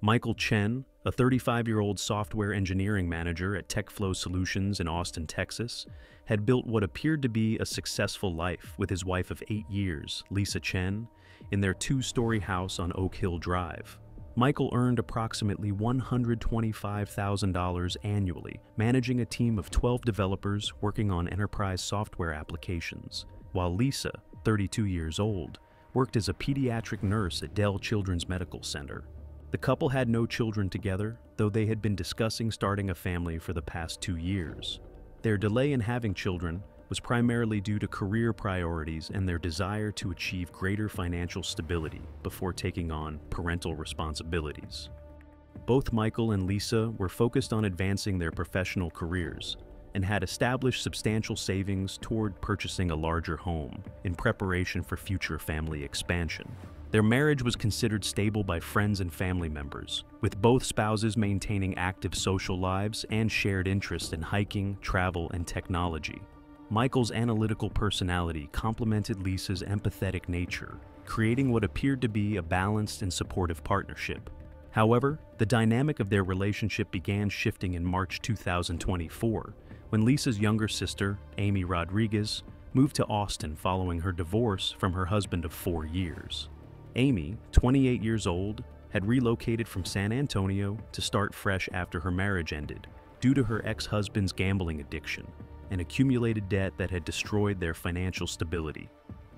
Michael Chen, a 35-year-old software engineering manager at TechFlow Solutions in Austin, Texas, had built what appeared to be a successful life with his wife of 8 years, Lisa Chen, in their two-story house on Oak Hill Drive. Michael earned approximately $125,000 annually, managing a team of 12 developers working on enterprise software applications, while Lisa, 32 years old, worked as a pediatric nurse at Dell Children's Medical Center. The couple had no children together, though they had been discussing starting a family for the past 2 years. Their delay in having children was primarily due to career priorities and their desire to achieve greater financial stability before taking on parental responsibilities. Both Michael and Lisa were focused on advancing their professional careers and had established substantial savings toward purchasing a larger home in preparation for future family expansion. Their marriage was considered stable by friends and family members, with both spouses maintaining active social lives and shared interests in hiking, travel, and technology. Michael's analytical personality complemented Lisa's empathetic nature, creating what appeared to be a balanced and supportive partnership. However, the dynamic of their relationship began shifting in March 2024, when Lisa's younger sister, Amy Rodriguez, moved to Austin following her divorce from her husband of 4 years. Amy, 28 years old, had relocated from San Antonio to start fresh after her marriage ended, due to her ex-husband's gambling addiction and accumulated debt that had destroyed their financial stability.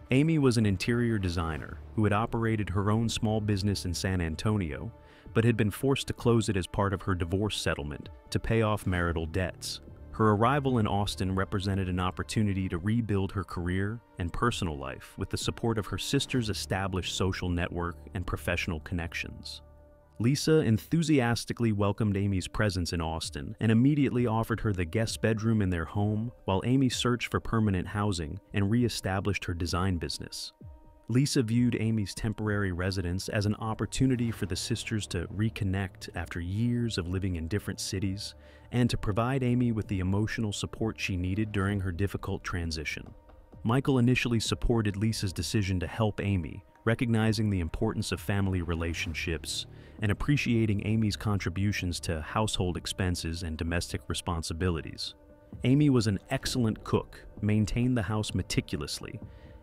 Amy was an interior designer who had operated her own small business in San Antonio, but had been forced to close it as part of her divorce settlement to pay off marital debts. Her arrival in Austin represented an opportunity to rebuild her career and personal life with the support of her sister's established social network and professional connections. Lisa enthusiastically welcomed Amy's presence in Austin and immediately offered her the guest bedroom in their home while Amy searched for permanent housing and re-established her design business. Lisa viewed Amy's temporary residence as an opportunity for the sisters to reconnect after years of living in different cities and to provide Amy with the emotional support she needed during her difficult transition. Michael initially supported Lisa's decision to help Amy, recognizing the importance of family relationships and appreciating Amy's contributions to household expenses and domestic responsibilities. Amy was an excellent cook, maintained the house meticulously,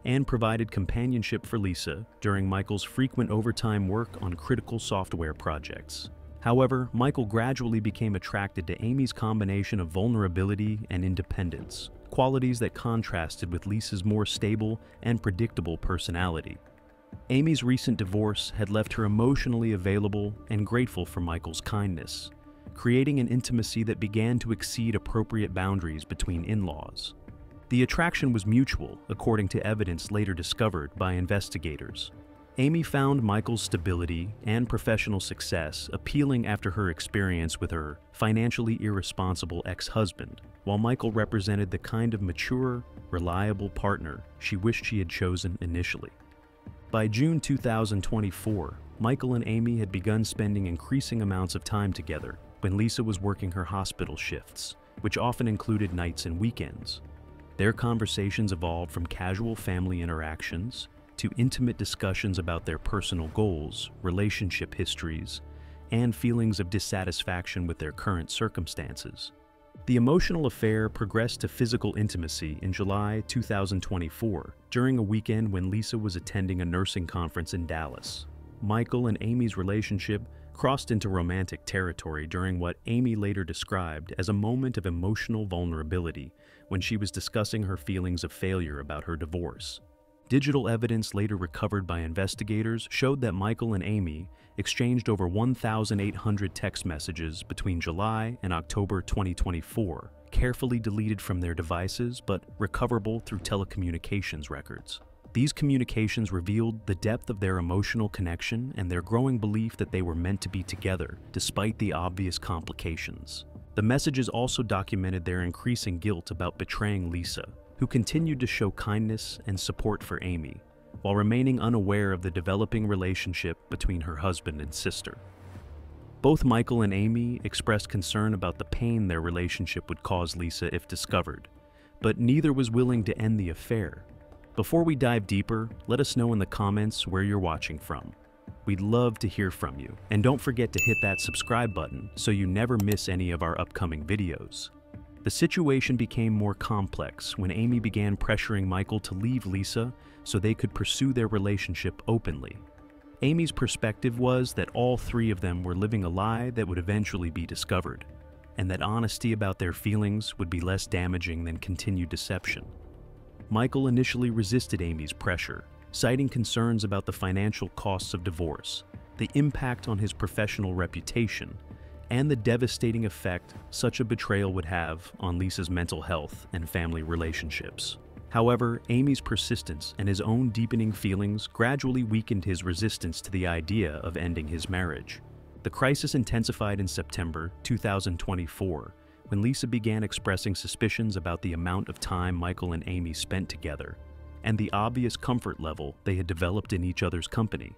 and provided companionship for Lisa during Michael's frequent overtime work on critical software projects. However, Michael gradually became attracted to Amy's combination of vulnerability and independence, qualities that contrasted with Lisa's more stable and predictable personality. Amy's recent divorce had left her emotionally available and grateful for Michael's kindness, creating an intimacy that began to exceed appropriate boundaries between in-laws. The attraction was mutual, according to evidence later discovered by investigators. Amy found Michael's stability and professional success appealing after her experience with her financially irresponsible ex-husband, while Michael represented the kind of mature, reliable partner she wished she had chosen initially. By June 2024, Michael and Amy had begun spending increasing amounts of time together when Lisa was working her hospital shifts, which often included nights and weekends. Their conversations evolved from casual family interactions to intimate discussions about their personal goals, relationship histories, and feelings of dissatisfaction with their current circumstances. The emotional affair progressed to physical intimacy in July 2024, during a weekend when Lisa was attending a nursing conference in Dallas. Michael and Amy's relationship crossed into romantic territory during what Amy later described as a moment of emotional vulnerability when she was discussing her feelings of failure about her divorce. Digital evidence later recovered by investigators showed that Michael and Amy exchanged over 1,800 text messages between July and October 2024, carefully deleted from their devices but recoverable through telecommunications records. These communications revealed the depth of their emotional connection and their growing belief that they were meant to be together, despite the obvious complications. The messages also documented their increasing guilt about betraying Lisa, who continued to show kindness and support for Amy, while remaining unaware of the developing relationship between her husband and sister. Both Michael and Amy expressed concern about the pain their relationship would cause Lisa if discovered, but neither was willing to end the affair. Before we dive deeper, let us know in the comments where you're watching from. We'd love to hear from you, and don't forget to hit that subscribe button so you never miss any of our upcoming videos. The situation became more complex when Amy began pressuring Michael to leave Lisa so they could pursue their relationship openly. Amy's perspective was that all three of them were living a lie that would eventually be discovered, and that honesty about their feelings would be less damaging than continued deception. Michael initially resisted Amy's pressure, citing concerns about the financial costs of divorce, the impact on his professional reputation, and the devastating effect such a betrayal would have on Lisa's mental health and family relationships. However, Amy's persistence and his own deepening feelings gradually weakened his resistance to the idea of ending his marriage. The crisis intensified in September 2024, when Lisa began expressing suspicions about the amount of time Michael and Amy spent together, and the obvious comfort level they had developed in each other's company.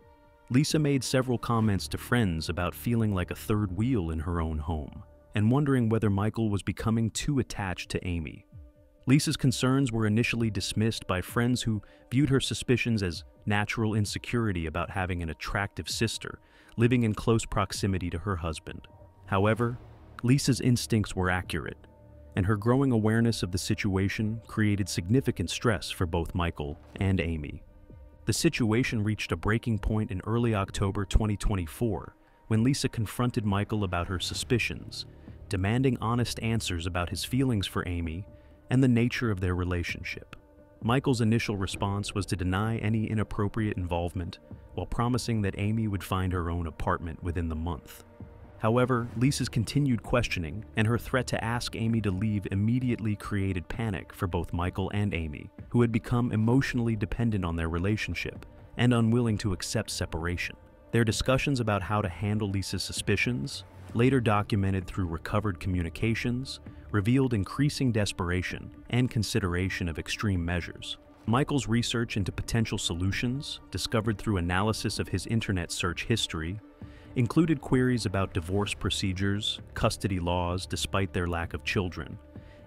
Lisa made several comments to friends about feeling like a third wheel in her own home, and wondering whether Michael was becoming too attached to Amy. Lisa's concerns were initially dismissed by friends who viewed her suspicions as natural insecurity about having an attractive sister living in close proximity to her husband. However, Lisa's instincts were accurate, and her growing awareness of the situation created significant stress for both Michael and Amy. The situation reached a breaking point in early October 2024 when Lisa confronted Michael about her suspicions, demanding honest answers about his feelings for Amy and the nature of their relationship. Michael's initial response was to deny any inappropriate involvement while promising that Amy would find her own apartment within the month. However, Lisa's continued questioning and her threat to ask Amy to leave immediately created panic for both Michael and Amy, who had become emotionally dependent on their relationship and unwilling to accept separation. Their discussions about how to handle Lisa's suspicions, later documented through recovered communications, revealed increasing desperation and consideration of extreme measures. Michael's research into potential solutions, discovered through analysis of his internet search history, included queries about divorce procedures, custody laws despite their lack of children,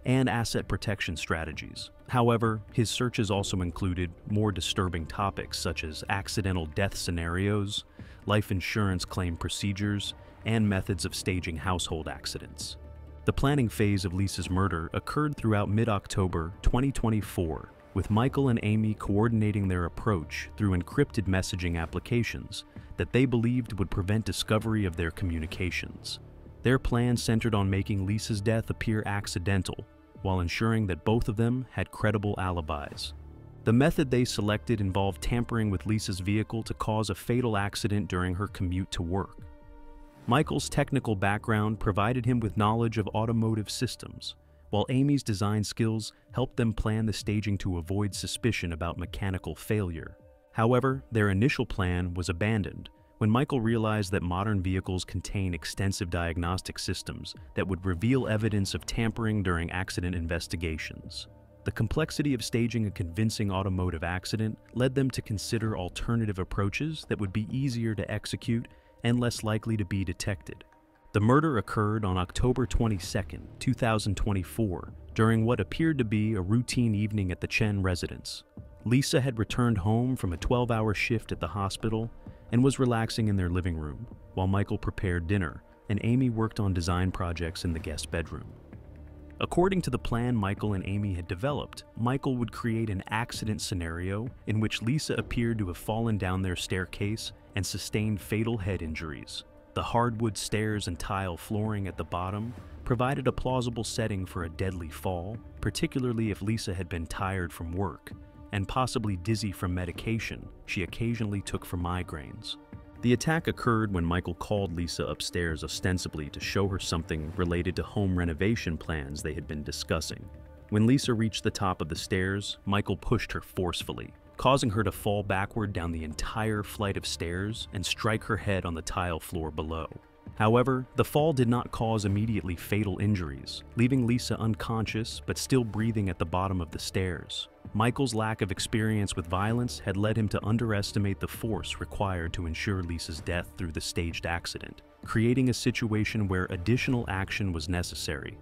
and asset protection strategies. However, his searches also included more disturbing topics such as accidental death scenarios, life insurance claim procedures, and methods of staging household accidents. The planning phase of Lisa's murder occurred throughout mid-October 2024, with Michael and Amy coordinating their approach through encrypted messaging applications that they believed would prevent discovery of their communications. Their plan centered on making Lisa's death appear accidental, while ensuring that both of them had credible alibis. The method they selected involved tampering with Lisa's vehicle to cause a fatal accident during her commute to work. Michael's technical background provided him with knowledge of automotive systems, while Amy's design skills helped them plan the staging to avoid suspicion about mechanical failure. However, their initial plan was abandoned when Michael realized that modern vehicles contain extensive diagnostic systems that would reveal evidence of tampering during accident investigations. The complexity of staging a convincing automotive accident led them to consider alternative approaches that would be easier to execute and less likely to be detected. The murder occurred on October 22, 2024, during what appeared to be a routine evening at the Chen residence. Lisa had returned home from a 12-hour shift at the hospital and was relaxing in their living room, while Michael prepared dinner and Amy worked on design projects in the guest bedroom. According to the plan Michael and Amy had developed, Michael would create an accident scenario in which Lisa appeared to have fallen down their staircase and sustained fatal head injuries. The hardwood stairs and tile flooring at the bottom provided a plausible setting for a deadly fall, particularly if Lisa had been tired from work and possibly dizzy from medication she occasionally took for migraines. The attack occurred when Michael called Lisa upstairs ostensibly to show her something related to home renovation plans they had been discussing. When Lisa reached the top of the stairs, Michael pushed her forcefully, causing her to fall backward down the entire flight of stairs and strike her head on the tile floor below. However, the fall did not cause immediately fatal injuries, leaving Lisa unconscious but still breathing at the bottom of the stairs. Michael's lack of experience with violence had led him to underestimate the force required to ensure Lisa's death through the staged accident, creating a situation where additional action was necessary.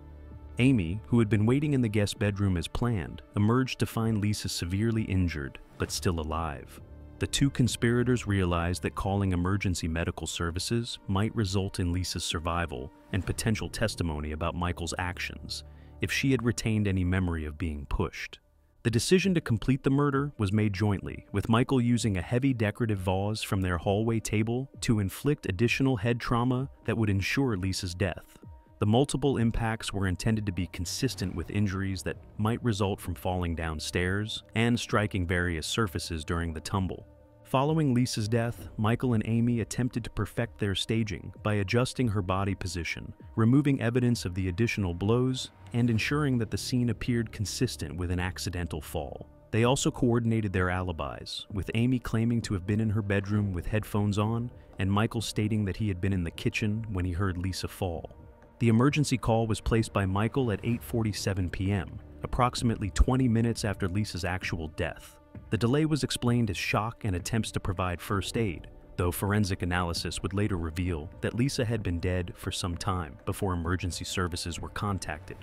Amy, who had been waiting in the guest bedroom as planned, emerged to find Lisa severely injured but still alive. the two conspirators realized that calling emergency medical services might result in Lisa's survival and potential testimony about Michael's actions if she had retained any memory of being pushed. The decision to complete the murder was made jointly, with Michael using a heavy decorative vase from their hallway table to inflict additional head trauma that would ensure Lisa's death. The multiple impacts were intended to be consistent with injuries that might result from falling downstairs and striking various surfaces during the tumble. Following Lisa's death, Michael and Amy attempted to perfect their staging by adjusting her body position, removing evidence of the additional blows, and ensuring that the scene appeared consistent with an accidental fall. They also coordinated their alibis, with Amy claiming to have been in her bedroom with headphones on, and Michael stating that he had been in the kitchen when he heard Lisa fall. The emergency call was placed by Michael at 8:47 p.m., approximately 20 minutes after Lisa's actual death. The delay was explained as shock and attempts to provide first aid, though forensic analysis would later reveal that Lisa had been dead for some time before emergency services were contacted.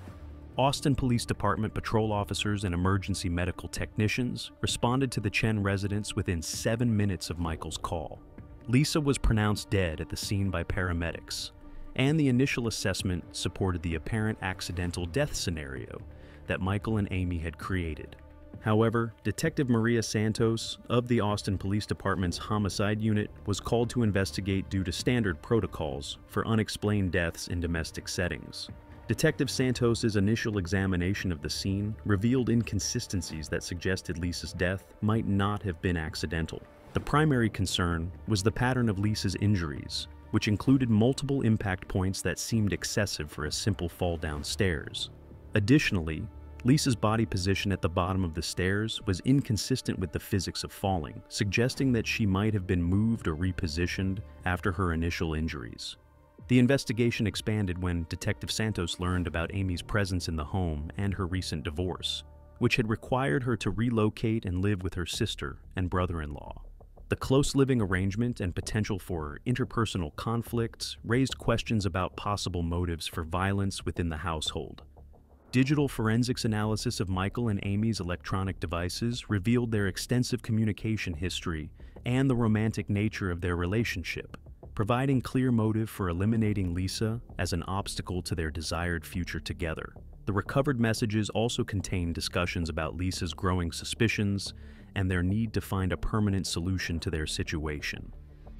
Austin Police Department patrol officers and emergency medical technicians responded to the Chen residence within 7 minutes of Michael's call. Lisa was pronounced dead at the scene by paramedics, and the initial assessment supported the apparent accidental death scenario that Michael and Amy had created. However, Detective Maria Santos of the Austin Police Department's Homicide Unit was called to investigate due to standard protocols for unexplained deaths in domestic settings. Detective Santos's initial examination of the scene revealed inconsistencies that suggested Lisa's death might not have been accidental. The primary concern was the pattern of Lisa's injuries, which included multiple impact points that seemed excessive for a simple fall downstairs. Additionally, Lisa's body position at the bottom of the stairs was inconsistent with the physics of falling, suggesting that she might have been moved or repositioned after her initial injuries. The investigation expanded when Detective Santos learned about Amy's presence in the home and her recent divorce, which had required her to relocate and live with her sister and brother-in-law. The close living arrangement and potential for interpersonal conflicts raised questions about possible motives for violence within the household. Digital forensics analysis of Michael and Amy's electronic devices revealed their extensive communication history and the romantic nature of their relationship, providing clear motive for eliminating Lisa as an obstacle to their desired future together. The recovered messages also contained discussions about Lisa's growing suspicions and their need to find a permanent solution to their situation.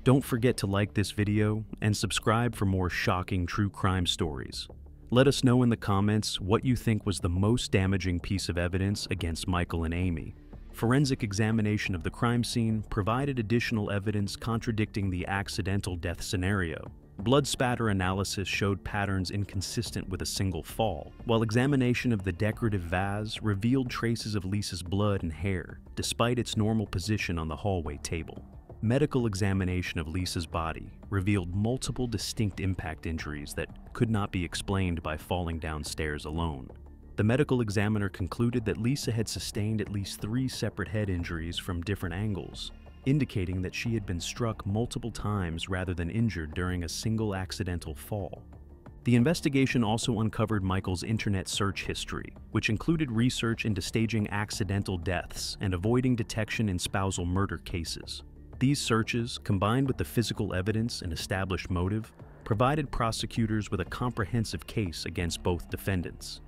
Don't forget to like this video and subscribe for more shocking true crime stories. Let us know in the comments what you think was the most damaging piece of evidence against Michael and Amy. Forensic examination of the crime scene provided additional evidence contradicting the accidental death scenario. Blood spatter analysis showed patterns inconsistent with a single fall, while examination of the decorative vase revealed traces of Lisa's blood and hair, despite its normal position on the hallway table. Medical examination of Lisa's body revealed multiple distinct impact injuries that could not be explained by falling downstairs alone. The medical examiner concluded that Lisa had sustained at least 3 separate head injuries from different angles, indicating that she had been struck multiple times rather than injured during a single accidental fall. The investigation also uncovered Michael's internet search history, which included research into staging accidental deaths and avoiding detection in spousal murder cases. These searches, combined with the physical evidence and established motive, provided prosecutors with a comprehensive case against both defendants.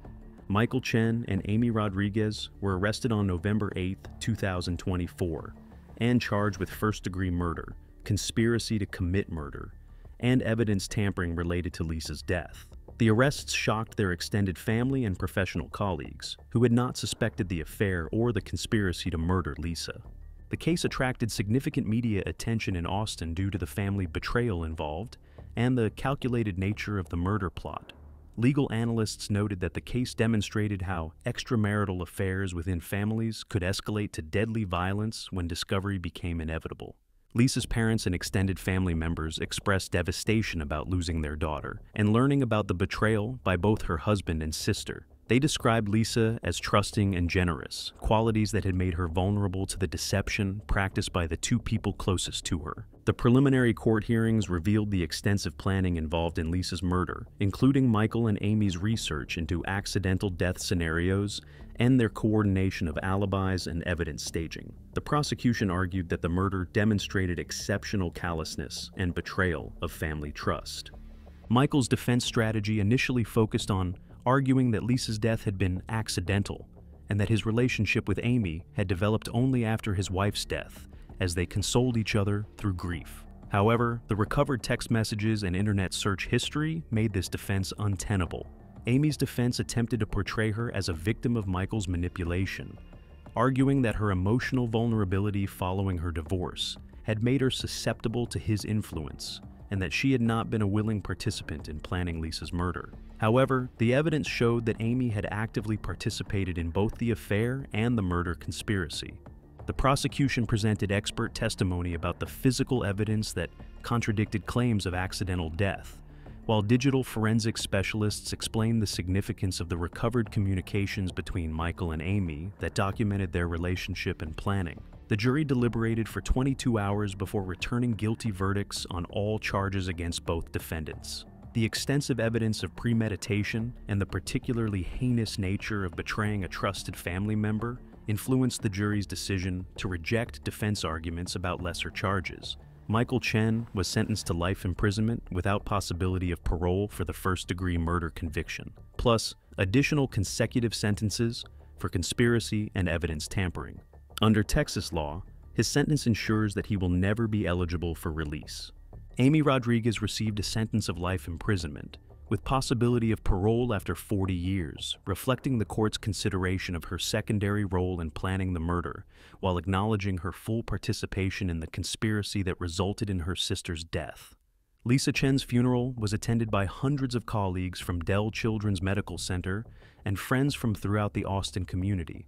Michael Chen and Amy Rodriguez were arrested on November 8, 2024, and charged with first-degree murder, conspiracy to commit murder, and evidence tampering related to Lisa's death. The arrests shocked their extended family and professional colleagues, who had not suspected the affair or the conspiracy to murder Lisa. The case attracted significant media attention in Austin due to the family betrayal involved and the calculated nature of the murder plot. Legal analysts noted that the case demonstrated how extramarital affairs within families could escalate to deadly violence when discovery became inevitable. Lisa's parents and extended family members expressed devastation about losing their daughter and learning about the betrayal by both her husband and sister. They described Lisa as trusting and generous, qualities that had made her vulnerable to the deception practiced by the two people closest to her. The preliminary court hearings revealed the extensive planning involved in Lisa's murder, including Michael and Amy's research into accidental death scenarios and their coordination of alibis and evidence staging. The prosecution argued that the murder demonstrated exceptional callousness and betrayal of family trust. Michael's defense strategy initially focused on arguing that Lisa's death had been accidental and that his relationship with Amy had developed only after his wife's death, as they consoled each other through grief. However, the recovered text messages and internet search history made this defense untenable. Amy's defense attempted to portray her as a victim of Michael's manipulation, arguing that her emotional vulnerability following her divorce had made her susceptible to his influence, and that she had not been a willing participant in planning Lisa's murder. However, the evidence showed that Amy had actively participated in both the affair and the murder conspiracy. The prosecution presented expert testimony about the physical evidence that contradicted claims of accidental death, while digital forensics specialists explained the significance of the recovered communications between Michael and Amy that documented their relationship and planning. The jury deliberated for 22 hours before returning guilty verdicts on all charges against both defendants. The extensive evidence of premeditation and the particularly heinous nature of betraying a trusted family member influenced the jury's decision to reject defense arguments about lesser charges. Michael Chen was sentenced to life imprisonment without possibility of parole for the first-degree murder conviction, plus additional consecutive sentences for conspiracy and evidence tampering. Under Texas law, his sentence ensures that he will never be eligible for release. Amy Rodriguez received a sentence of life imprisonment, with possibility of parole after 40 years, reflecting the court's consideration of her secondary role in planning the murder, while acknowledging her full participation in the conspiracy that resulted in her sister's death. Lisa Chen's funeral was attended by hundreds of colleagues from Dell Children's Medical Center and friends from throughout the Austin community.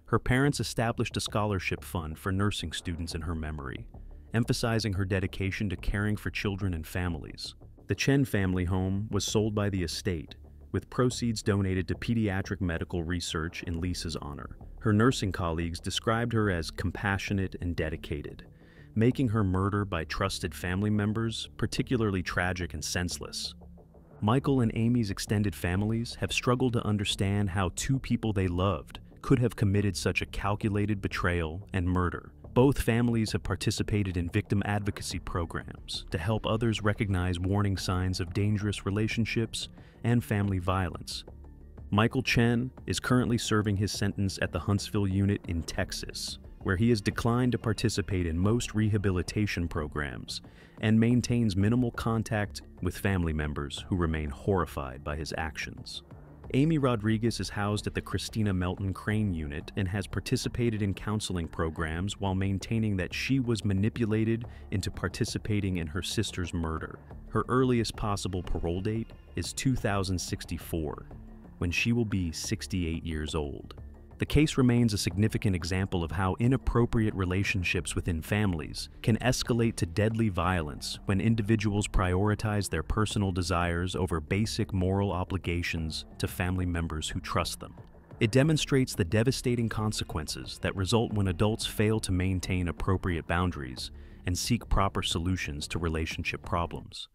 Her parents established a scholarship fund for nursing students in her memory, emphasizing her dedication to caring for children and families. The Chen family home was sold by the estate, with proceeds donated to pediatric medical research in Lisa's honor. Her nursing colleagues described her as compassionate and dedicated, making her murder by trusted family members particularly tragic and senseless. Michael and Amy's extended families have struggled to understand how two people they loved could have committed such a calculated betrayal and murder. Both families have participated in victim advocacy programs to help others recognize warning signs of dangerous relationships and family violence. Michael Chen is currently serving his sentence at the Huntsville unit in Texas, where he has declined to participate in most rehabilitation programs and maintains minimal contact with family members who remain horrified by his actions. Amy Rodriguez is housed at the Christina Melton Crane unit and has participated in counseling programs while maintaining that she was manipulated into participating in her sister's murder. Her earliest possible parole date is 2064, when she will be 68 years old. The case remains a significant example of how inappropriate relationships within families can escalate to deadly violence when individuals prioritize their personal desires over basic moral obligations to family members who trust them. It demonstrates the devastating consequences that result when adults fail to maintain appropriate boundaries and seek proper solutions to relationship problems.